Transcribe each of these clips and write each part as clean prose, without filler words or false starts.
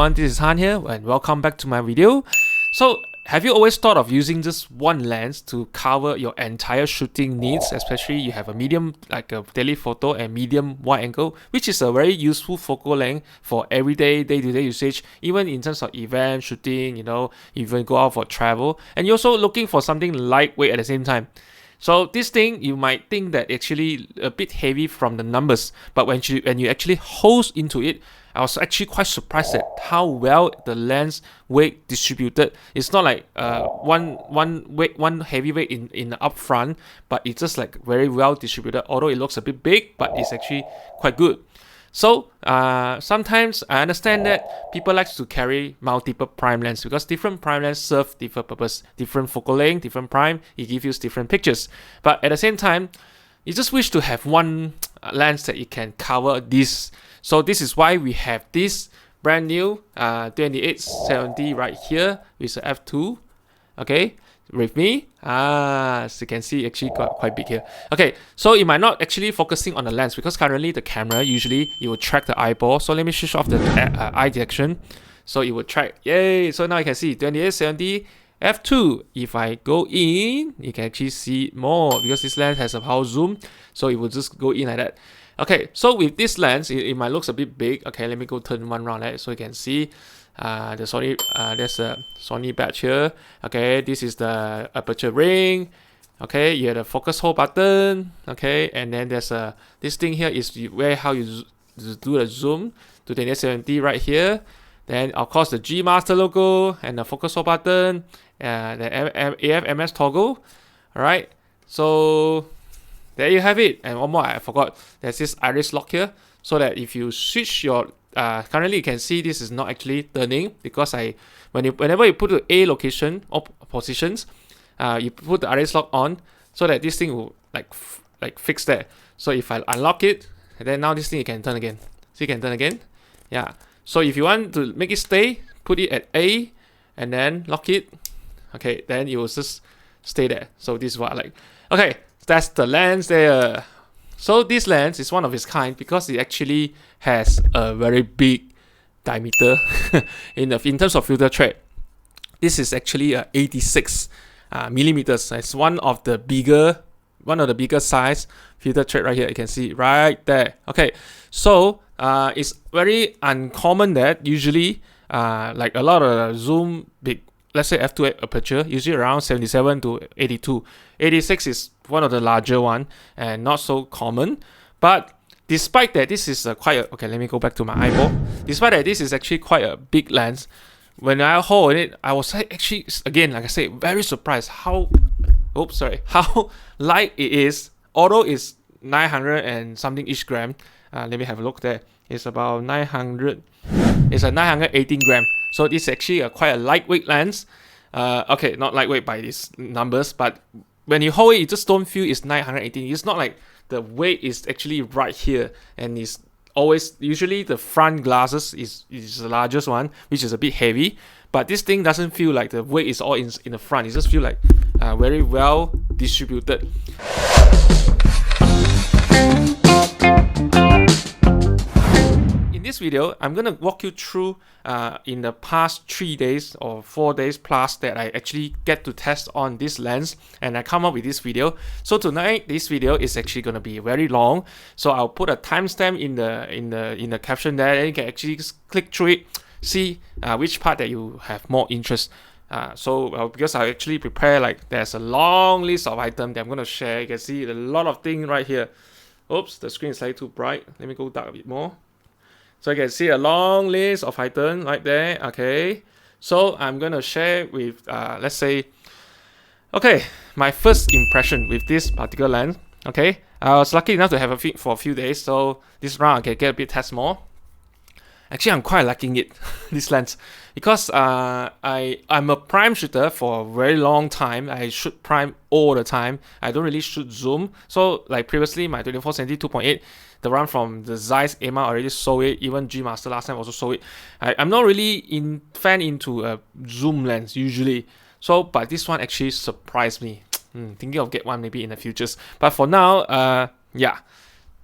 everyone, this is Han here and welcome back to my video. So have you always thought of using just one lens to cover your entire shooting needs, especially you have a medium like a telephoto and medium wide angle, which is a very useful focal length for everyday day-to-day usage, even in terms of event shooting, even go out for travel, and you're also looking for something lightweight at the same time. So this thing, you might think that actually a bit heavy from the numbers, but when you actually hold into it, I was actually quite surprised at how well the lens weight distributed. It's not like one heavy weight in the up front, but it's just like very well distributed. Although it looks a bit big, but it's actually quite good. So sometimes I understand that people like to carry multiple prime lens because different prime lens serve different purpose, different focal length, different prime. It gives you different pictures. But at the same time, you just wish to have one lens that you can cover this. So this is why we have this brand new 2870 right here with the f2. Okay, with me. As you can see, actually got quite big here. Okay, so it might not actually focusing on the lens because currently the camera usually it will track the eyeball. So let me switch off the eye detection. So it will track. Yay! So now you can see 2870 f2. If I go in, you can actually see more because this lens has a power zoom. So it will just go in like that. Okay, so with this lens, it might look a bit big. Okay, let me go turn one round, right? So you can see the Sony, there's a Sony badge here. Okay, this is the aperture ring. Okay, you have the focus hold button. Okay, and then there's this thing here is how you do the zoom to the 2870 right here. Then of course the G Master logo and the focus hold button, the AF/MS toggle. All right, so there you have it. And one more, I forgot. There's this iris lock here, so that if you switch your currently you can see this is not actually turning because whenever you put the A location or positions, you put the iris lock on so that this thing will like fix that. So if I unlock it, then now this thing you can turn again. So you can turn again. Yeah. So if you want to make it stay, put it at A and then lock it. Okay, then it will just stay there. So this is what I like. Okay. That's the lens there. So this lens is one of its kind because it actually has a very big diameter in terms of filter thread. This is actually 86 millimeters. It's one of the bigger size filter thread right here. You can see right there. Okay, so it's very uncommon that usually like a lot of zoom big, let's say f2 aperture, usually around 77 to 82. 86 is one of the larger one and not so common. But despite that, this is okay, let me go back to my eyeball. Despite that, this is actually quite a big lens. When I hold it, I was actually, again, like I said, very surprised how light it is. Although it's 900 and something each gram. Let me have a look there. It's about 900. It's a 918 gram. So this is actually quite a lightweight lens. Okay, not lightweight by these numbers, but when you hold it, you just don't feel it's 918. It's not like the weight is actually right here, and it's always usually the front glasses is the largest one, which is a bit heavy. But this thing doesn't feel like the weight is all in the front. It just feel like very well distributed. In this video, I'm going to walk you through in the past 3 days or 4 days plus that I actually get to test on this lens and I come up with this video. So tonight, this video is actually going to be very long. So I'll put a timestamp in the caption there, and you can actually just click through it, see which part that you have more interest. Because I actually prepare, like there's a long list of items that I'm going to share. You can see a lot of things right here. Oops, the screen is slightly too bright. Let me go dark a bit more. So you can see a long list of items right there. Okay, so I'm gonna share with let's say, okay, my first impression with this particular lens. Okay, I was lucky enough to have it for a few days, so this round I can get a bit test more. Actually, I'm quite liking it, this lens, because I'm a prime shooter for a very long time. I shoot prime all the time. I don't really shoot zoom. So like previously, my 2470 2.8, the one from the Zeiss AMA already sold it. Even G Master last time also sold it. I'm not really fan into a zoom lens usually. So, but this one actually surprised me. Thinking of get one maybe in the futures. But for now, yeah.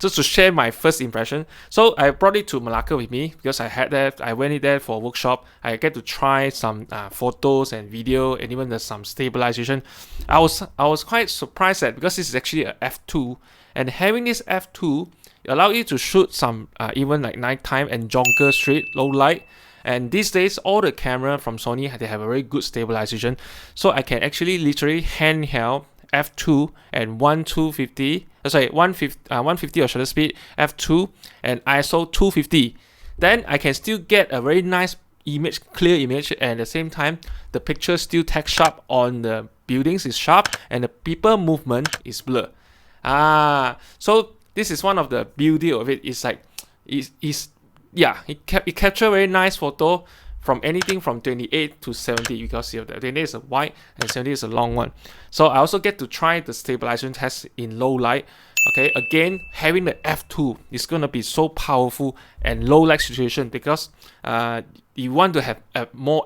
just to share my first impression. So I brought it to Malacca with me because I went in there for a workshop. I get to try some photos and video, and even there's some stabilization. I was quite surprised that because this is actually a f2, and having this f2 allow you to shoot some even like nighttime and Jonker street low light. And these days, all the camera from Sony, they have a very good stabilization, so I can actually literally handheld f2 and 150 or shutter speed f2 and ISO 250. Then I can still get a very nice image, clear image, and at the same time the picture still text sharp on the buildings is sharp and the people movement is blur. So this is one of the beauty of it. It's like it capture very nice photo from anything from 28 to 70, because the 28 is a wide and 70 is a long one. So I also get to try the stabilization test in low light. Okay, again, having the f2 is going to be so powerful and low light situation, because you want to have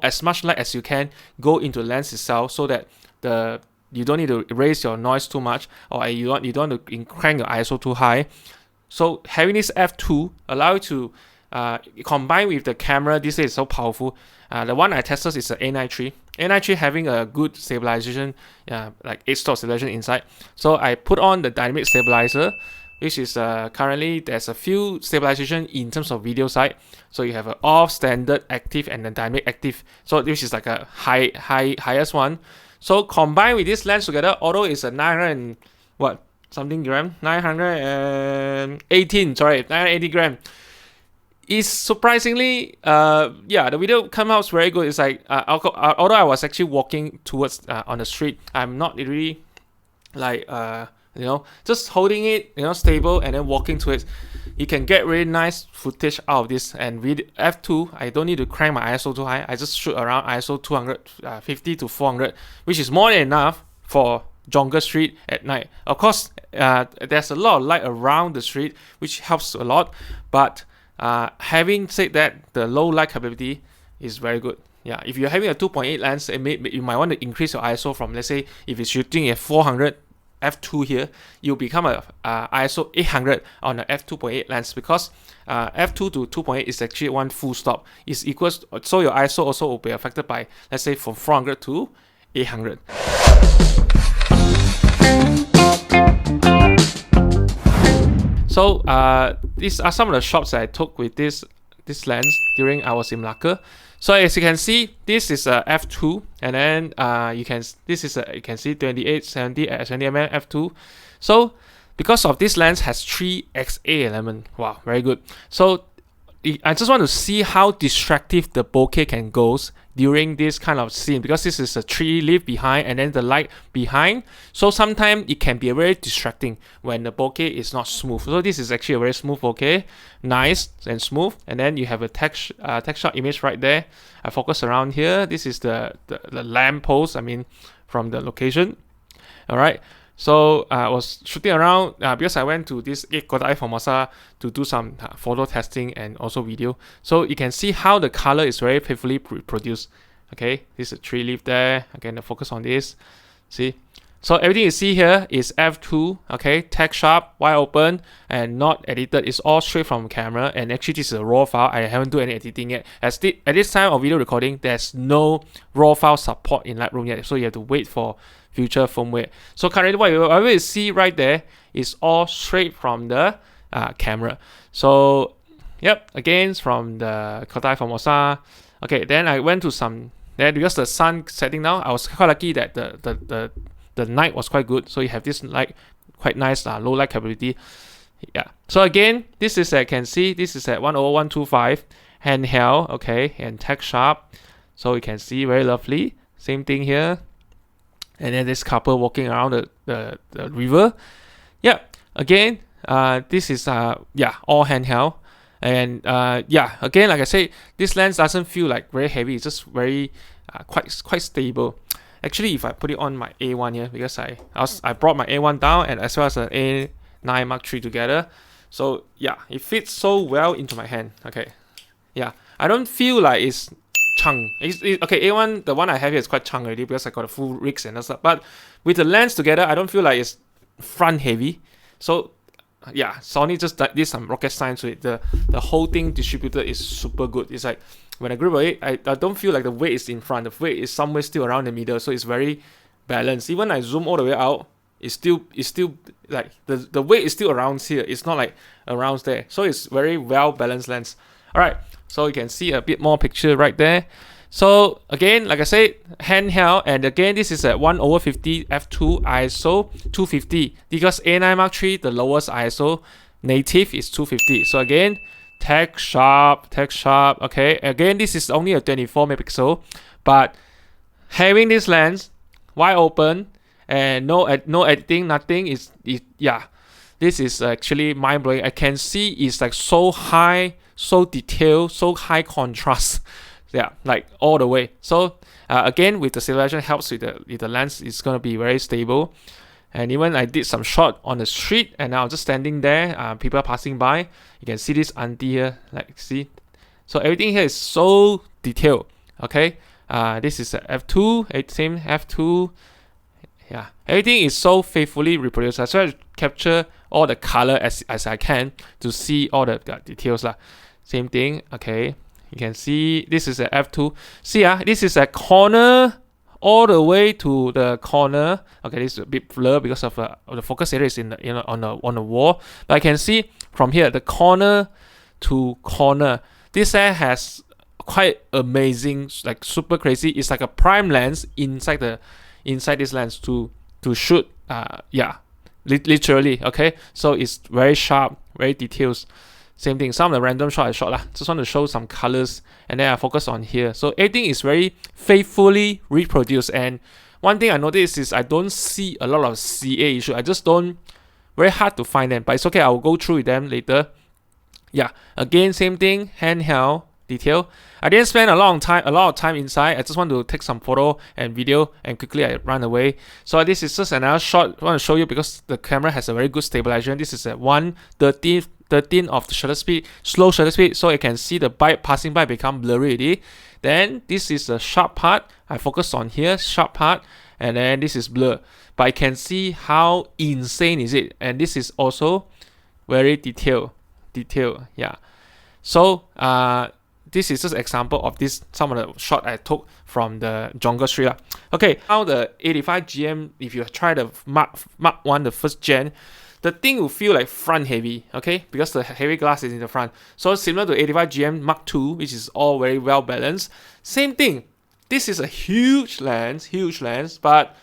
as much light as you can go into the lens itself, so that you don't need to raise your noise too much, or you don't want to crank your ISO too high. So having this f2 allow you to combined with the camera, this is so powerful. The one I tested is the A93. A93 having a good stabilization, like 8-stop stabilization inside. So I put on the dynamic stabilizer, which is currently there's a few stabilization in terms of video side. So you have an off, standard, active, and then dynamic active. So this is like a highest one. So combined with this lens together, although it's a 918 gram. Is surprisingly, the video come out very good. It's like, although I was actually walking towards on the street, I'm not really like, just holding it, stable, and then walking to it. You can get really nice footage out of this. And with f2, I don't need to crank my ISO too high. I just shoot around ISO 250 to 400, which is more than enough for Jonker Street at night. Of course, there's a lot of light around the street, which helps a lot, but having said that, the low light capability is very good. Yeah, if you're having a 2.8 lens, you might want to increase your ISO from, let's say, if it's shooting at 400 f2 here, you'll become a ISO 800 on a f2.8 lens, because f2 to 2.8 is actually one full stop. It's equals, so your ISO also will be affected by, let's say, from 400 to 800. So these are some of the shots that I took with this lens during I was in Malacca. So as you can see, this is a f2, and then you can see 2870 at 70mm f2. So because of this lens has 3XA element, wow, very good. So I just want to see how distractive the bokeh can go during this kind of scene, because this is a tree leaf behind and then the light behind. So sometimes it can be very distracting when the bokeh is not smooth. So this is actually a very smooth bokeh, nice and smooth. And then you have a text shot image right there. I focus around here. This is the lamp post, from the location. All right. So I was shooting around because I went to this Cont'd Formosa to do some photo testing and also video. So you can see how the color is very faithfully produced. Okay, this is a tree leaf there. Again, the focus on this. See, so everything you see here is f2. Okay, text sharp, wide open, and not edited. It's all straight from camera. And actually, this is a raw file. I haven't done any editing yet. At this time of video recording, there's no raw file support in Lightroom yet. So you have to wait for future firmware. So currently whatever you see right there is all straight from the camera. So yep, again from the Cont'd Formosa. Okay, then I went to because the sun setting now, I was quite lucky that the night was quite good. So you have this light, quite nice low light capability. Yeah. So again, this is I can see this is at 10125 handheld. Okay, and text sharp. So you can see very lovely. Same thing here. And then this couple walking around the river. Yeah, again, this is all handheld. And again, like I said, this lens doesn't feel like very heavy. It's just very quite stable. Actually, if I put it on my A1 here, because I brought my A1 down and as well as an A9 Mark III together. So yeah, it fits so well into my hand. Okay, yeah, I don't feel like it's chunk. Okay, A1, the one I have here is quite chunk already because I got a full rigs and stuff. But with the lens together, I don't feel like it's front heavy. So yeah, Sony just did some rocket science to it. The whole thing distributed is super good. It's like when I grip it, I don't feel like the weight is in front. The weight is somewhere still around the middle, so it's very balanced. Even I zoom all the way out, it's still like the weight is still around here. It's not like around there. So it's very well balanced lens. Alright, so you can see a bit more picture right there. So again, like I said, handheld, and again this is at 1/50 f2 ISO 250 because A9 Mark III, the lowest ISO native is 250. So again, tech sharp. Okay, again this is only a 24 megapixel, but having this lens wide open and no editing, nothing is yeah. This is actually mind blowing. I can see it's like so high, so detailed, so high contrast. Yeah, like all the way. So again, with the stabilization helps with the lens. It's gonna be very stable. And even I did some shot on the street, and I was just standing there. People are passing by. You can see this auntie here. Like see, so everything here is so detailed. Okay. This is a f2, same f2. Yeah, everything is so faithfully reproduced. I try to capture all the color as I can to see all the details lah. Same thing. Okay. You can see this is a f2. See, this is a corner all the way to the corner. Okay, this is a bit blur because of the focus area is in the, on the wall. But I can see from here the corner to corner. This has quite amazing, like super crazy. It's like a prime lens inside this lens to shoot. Yeah, literally. Okay, so it's very sharp, very detailed. Same thing, some of the random shot I shot lah. Just want to show some colors, and then I focus on here. So everything is very faithfully reproduced. And one thing I noticed is I don't see a lot of CA issue. I just don't, very hard to find them. But it's okay, I will go through with them later. Yeah, again, same thing, handheld, detail. I didn't spend a lot of time inside. I just want to take some photo and video, and quickly I run away. So this is just another shot I want to show you because the camera has a very good stabilization. This is at 1/13 of the shutter speed, slow shutter speed, so you can see the bike passing by become blurry already. Then this is the sharp part. I focus on here, sharp part, and then this is blur. But I can see how insane is it, and this is also very detailed. Yeah. So this is just example of some of the shot I took from the jungle street. Okay, now the 85GM, if you try the Mark 1, the first gen, the thing will feel like front heavy, okay, because the heavy glass is in the front. So similar to 85GM Mark II, which is all very well balanced. Same thing. This is a huge lens, but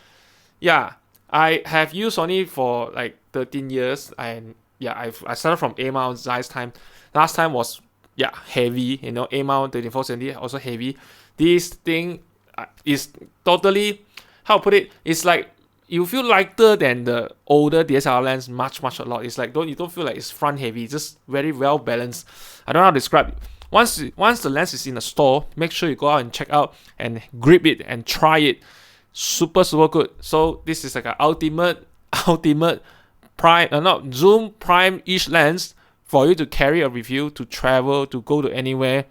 yeah, I have used Sony for like 13 years, and yeah, I started from A mount Zeiss time. Last time was heavy, A mount 3470 also heavy. This thing is totally, how to put it, it's like you feel lighter than the older DSLR lens, much a lot. It's like you don't feel like it's front heavy, just very well balanced. I don't know how to describe it. Once the lens is in the store, make sure you go out and check out and grip it and try it. Super good. So this is like an ultimate prime, not zoom prime-ish lens for you to carry a review, to travel, to go to anywhere.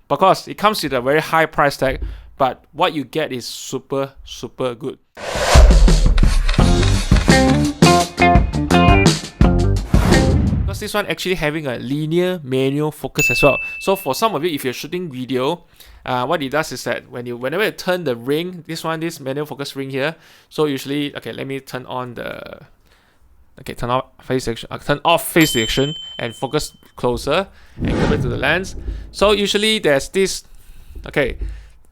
Because it comes with a very high price tag, but what you get is super good. Because this one actually having a linear manual focus as well. So for some of you, if you're shooting video, what it does is that whenever you turn the ring, this manual focus ring here. So usually, okay, let me turn on turn off face detection and focus closer and go back to the lens. So usually there's this, okay.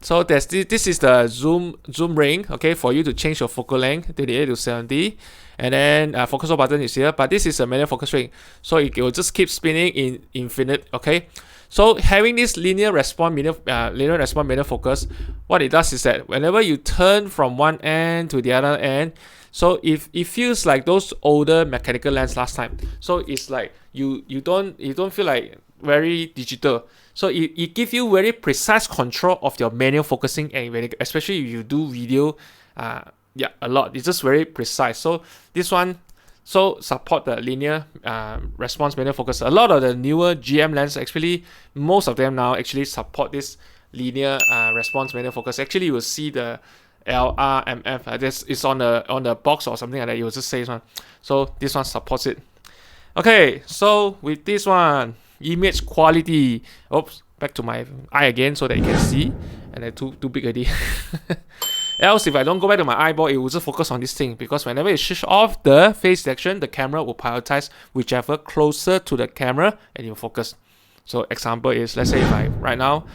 So this is the zoom ring, okay, for you to change your focal length 38 to 70, and then focus on button is here. But this is a manual focus ring, so it will just keep spinning in infinite. Okay, so having this linear response manual focus, what it does is that whenever you turn from one end to the other end, so if it feels like those older mechanical lens last time, so it's like you don't feel like very digital. So it gives you very precise control of your manual focusing, and especially if you do video, a lot. It's just very precise. So this one support the linear response manual focus. A lot of the newer GM lenses, actually most of them now actually support this linear response manual focus. Actually, you will see the LRMF. This is on the box or something like that. You will just say this one. So this one supports it. Okay, so with this one, image quality. Oops, back to my eye again so that you can see. And then too big already. Else, if I don't go back to my eyeball, it will just focus on this thing, because whenever you switch off the face detection, the camera will prioritize whichever closer to the camera and it will focus. So example is, let's say if I, right now,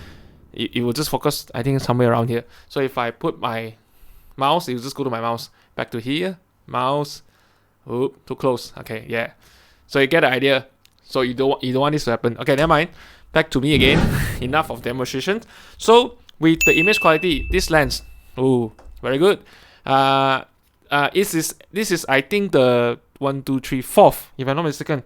it will just focus, I think, somewhere around here. So if I put my mouse, it will just go to my mouse. Back to here, mouse, oop, too close. Okay, yeah. So you get the idea. So you don't want this to happen. Okay, never mind. Back to me again. Enough of demonstration. So with the image quality, this lens, oh, very good. This is I think the 1, 2, 3, fourth, if I'm not mistaken.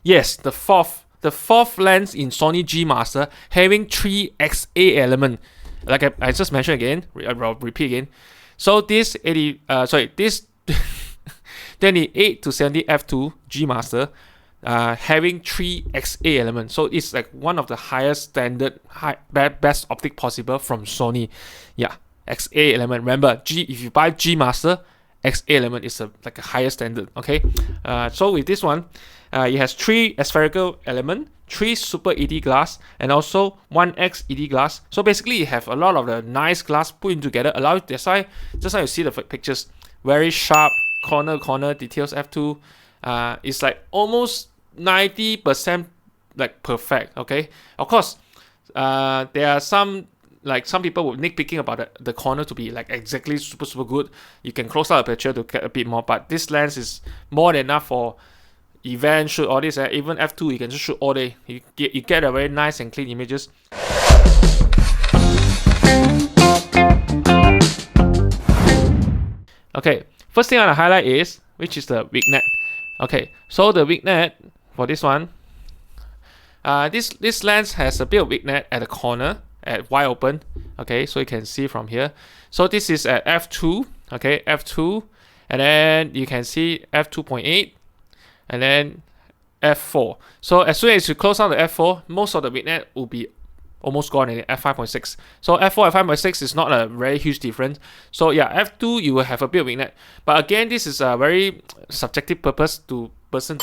Yes, the fourth lens in Sony G Master having 3 XA element. Like I just mentioned again, I'll repeat again. So this 28 to 70 f2 G Master having 3 XA elements. So it's like one of the highest standard, best optic possible from Sony. Yeah, XA element. Remember, if you buy G Master, XA element is like a higher standard. Okay. So with this one, it has 3 aspherical element, 3 super ED glass, and also 1X ED glass. So basically, you have a lot of the nice glass put in together. That's why just how you see the pictures, very sharp corner details. F2, it's like almost 90% like perfect. Okay, of course, there are some people will nitpicking about the corner to be like exactly super good. You can close out the picture to get a bit more, but this lens is more than enough for event shoot, all this. Even f2 you can just shoot all day. You get a very nice and clean images. Okay, first thing I want to highlight is which is the Vignette. Okay, so the Vignette for this one, this lens has a bit of Vignette at the corner at wide open. Okay, so you can see from here. So this is at f2. Okay, f2, and then you can see f2.8. and then f4. So as soon as you close out the f4, most of the vignette will be almost gone in f5.6. So f4 and 5.6 is not a very huge difference. So yeah, f2 you will have a bit of vignette, but again, this is a very subjective purpose to person,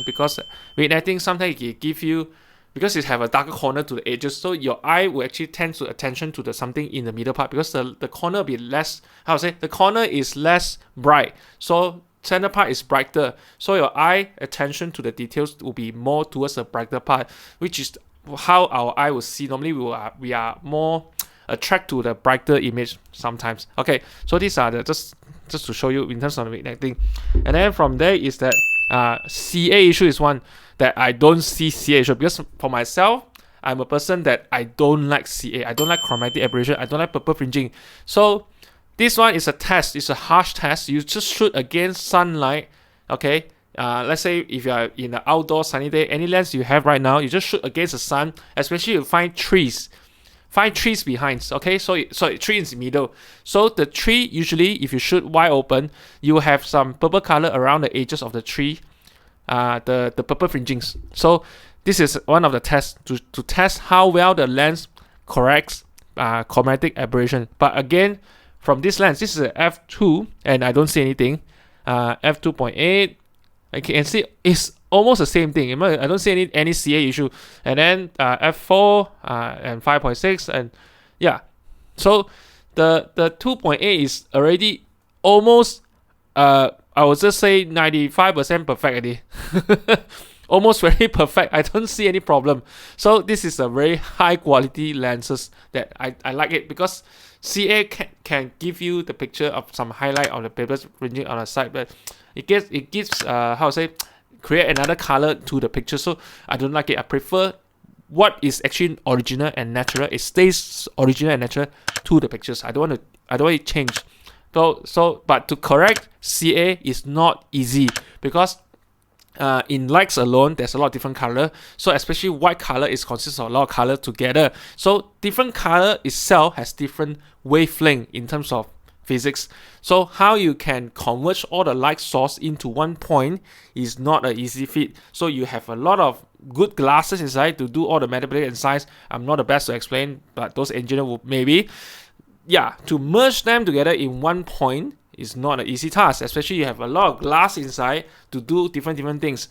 because vignetting sometimes it give you, because it have a darker corner to the edges, so your eye will actually tend to attention to the something in the middle part, because the corner will be less, the corner is less bright, so center part is brighter, so your eye attention to the details will be more towards the brighter part, which is how our eye will see. Normally we are more attract to the brighter image sometimes. Okay, so these are the just to show you in terms of the vignetting. And then from there is that CA issue is one that I don't see CA issue, because for myself, I'm a person that I don't like CA. I don't like chromatic aberration. I don't like purple fringing. So this one is a test. It's a harsh test. You just shoot against sunlight. Okay. Let's say if you are in an outdoor sunny day, any lens you have right now, you just shoot against the sun. Especially you find trees behind. Okay. So tree is in the middle. So the tree usually, if you shoot wide open, you have some purple color around the edges of the tree. The purple fringings. So this is one of the tests to test how well the lens corrects chromatic aberration. But again, from this lens, this is a f2, and I don't see anything. F2.8, I can see it's almost the same thing. I don't see any CA issue. And then f4 and 5.6, and yeah. So the 2.8 is already almost I would just say 95% perfect already. Almost very perfect. I don't see any problem. So this is a very high quality lenses that I like it, because CA can give you the picture of some highlight on the papers fringing on the side, but it gives create another color to the picture. So I don't like it. I prefer what is actually original and natural. It stays original and natural to the pictures. I don't want it change. But to correct CA is not easy, because in lights alone, there's a lot of different color. So especially white color is consists of a lot of color together. So different color itself has different wavelength in terms of physics. So how you can converge all the light source into one point is not an easy feat. So you have a lot of good glasses inside to do all the mathematics and science. I'm not the best to explain, but those engineers will maybe. Yeah, to merge them together in one point is not an easy task, especially you have a lot of glass inside to do different things.